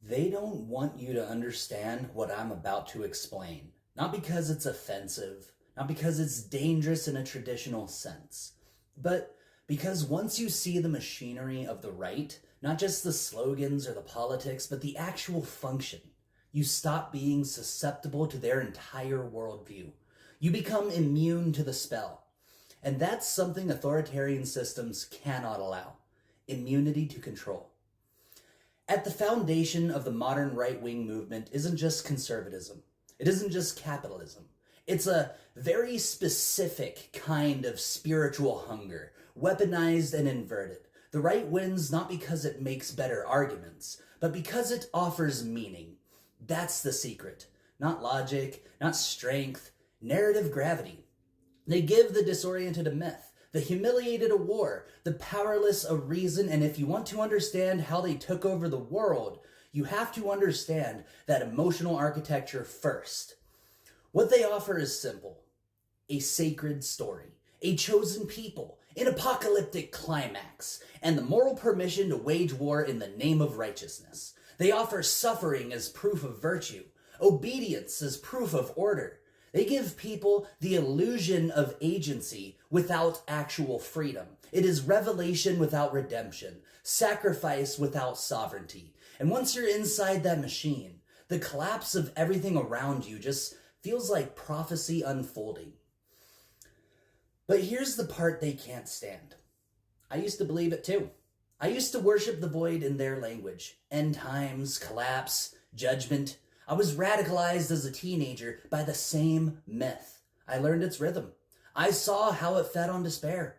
They don't want you to understand what I'm about to explain. Not because it's offensive, not because it's dangerous in a traditional sense, but because once you see the machinery of the right, not just the slogans or the politics, but the actual function, you stop being susceptible to their entire worldview. You become immune to the spell. And that's something authoritarian systems cannot allow: immunity to control. At the foundation of the modern right-wing movement isn't just conservatism. It isn't just capitalism. It's a very specific kind of spiritual hunger, weaponized and inverted. The right wins not because it makes better arguments, but because it offers meaning. That's the secret. Not logic, not strength, narrative gravity. They give the disoriented a myth, the humiliated a war, the powerless a reason, and if you want to understand how they took over the world, you have to understand that emotional architecture first. What they offer is simple: a sacred story, a chosen people, an apocalyptic climax, and the moral permission to wage war in the name of righteousness. They offer suffering as proof of virtue, obedience as proof of order. They give people the illusion of agency without actual freedom. It is revelation without redemption, sacrifice without sovereignty. And once you're inside that machine, the collapse of everything around you just feels like prophecy unfolding. But here's the part they can't stand. I used to believe it too. I used to worship the void in their language. End times, collapse, judgment. I was radicalized as a teenager by the same myth. I learned its rhythm. I saw how it fed on despair.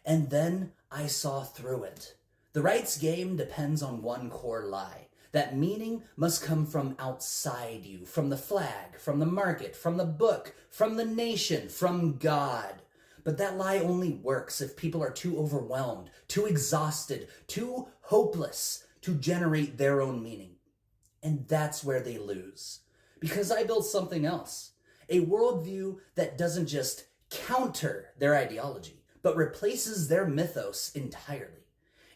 And then I saw through it. The right's game depends on one core lie: that meaning must come from outside you, from the flag, from the market, from the book, from the nation, from God. But that lie only works if people are too overwhelmed, too exhausted, too hopeless to generate their own meaning. And that's where they lose. Because I built something else. A worldview that doesn't just counter their ideology, but replaces their mythos entirely.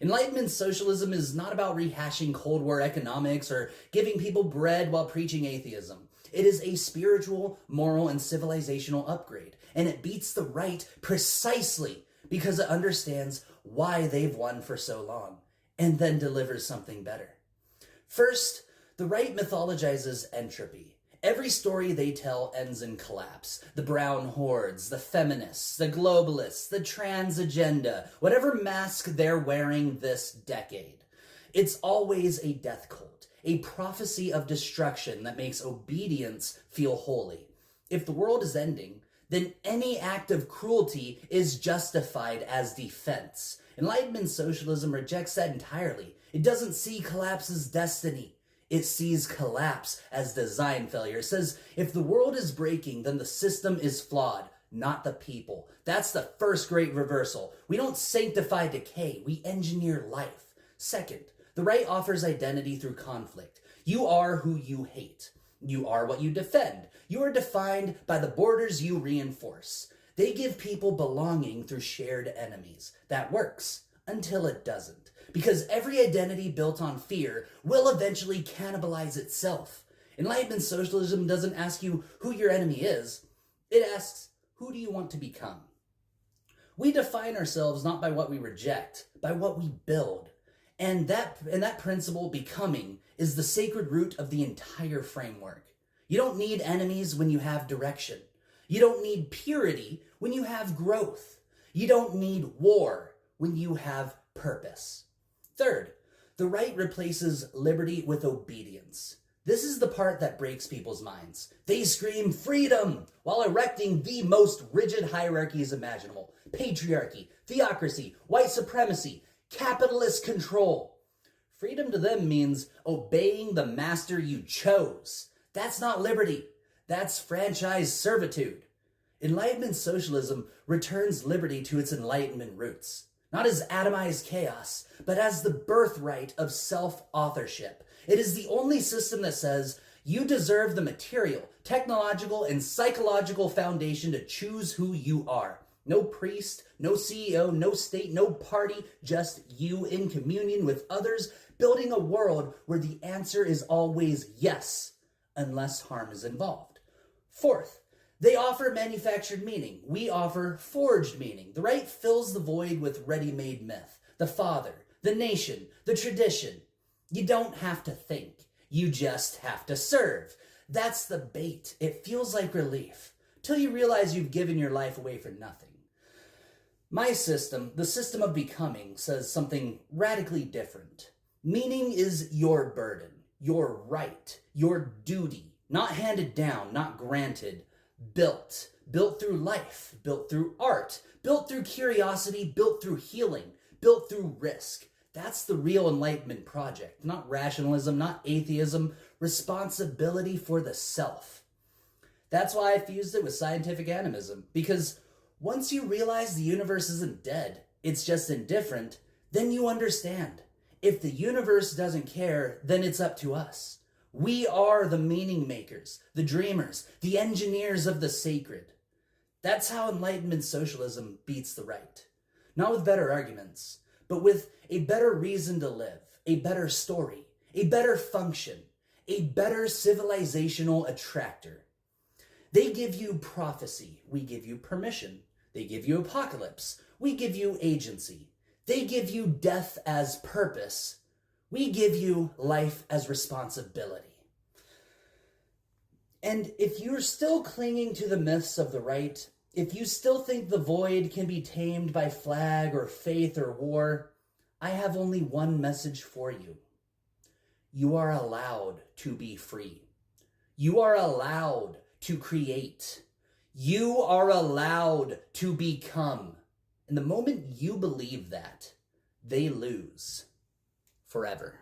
Enlightenment Socialism is not about rehashing Cold War economics or giving people bread while preaching atheism. It is a spiritual, moral, and civilizational upgrade. And it beats the right precisely because it understands why they've won for so long, and then delivers something better. First, the right mythologizes entropy. Every story they tell ends in collapse. The brown hordes, the feminists, the globalists, the trans agenda, whatever mask they're wearing this decade. It's always a death cult, a prophecy of destruction that makes obedience feel holy. If the world is ending, then any act of cruelty is justified as defense. Enlightenment Socialism rejects that entirely. It doesn't see collapse as destiny. It sees collapse as design failure. It says, if the world is breaking, then the system is flawed, not the people. That's the first great reversal. We don't sanctify decay, we engineer life. Second, the right offers identity through conflict. You are who you hate. You are what you defend. You are defined by the borders you reinforce. They give people belonging through shared enemies. That works, until it doesn't. Because every identity built on fear will eventually cannibalize itself. Enlightenment Socialism doesn't ask you who your enemy is. It asks, who do you want to become? We define ourselves not by what we reject, by what we build. And that principle, becoming, is the sacred root of the entire framework. You don't need enemies when you have direction. You don't need purity when you have growth. You don't need war when you have purpose. Third, the right replaces liberty with obedience. This is the part that breaks people's minds. They scream freedom while erecting the most rigid hierarchies imaginable: patriarchy, theocracy, white supremacy, capitalist control. Freedom to them means obeying the master you chose. That's not liberty. That's franchise servitude. Enlightenment Socialism returns liberty to its Enlightenment roots, not as atomized chaos, but as the birthright of self-authorship. It is the only system that says you deserve the material, technological, and psychological foundation to choose who you are. No priest, no CEO, no state, no party, just you in communion with others, building a world where the answer is always yes, unless harm is involved. Fourth, they offer manufactured meaning. We offer forged meaning. The right fills the void with ready-made myth. The father, the nation, the tradition. You don't have to think. You just have to serve. That's the bait. It feels like relief, till you realize you've given your life away for nothing. My system, the system of becoming, says something radically different. Meaning is your burden, your right, your duty, not handed down, not granted, built through life, built through art, built through curiosity, built through healing, built through risk. That's the real Enlightenment project, not rationalism, not atheism, responsibility for the self. That's why I fused it with scientific animism, because once you realize the universe isn't dead, it's just indifferent, then you understand. If the universe doesn't care, then it's up to us. We are the meaning makers, the dreamers, the engineers of the sacred. That's how Enlightenment Socialism beats the right. Not with better arguments, but with a better reason to live, a better story, a better function, a better civilizational attractor. They give you prophecy, we give you permission. They give you apocalypse, we give you agency. They give you death as purpose, we give you life as responsibility. And if you're still clinging to the myths of the right, if you still think the void can be tamed by flag or faith or war, I have only one message for you. You are allowed to be free. You are allowed to create. You are allowed to become. And the moment you believe that, they lose forever.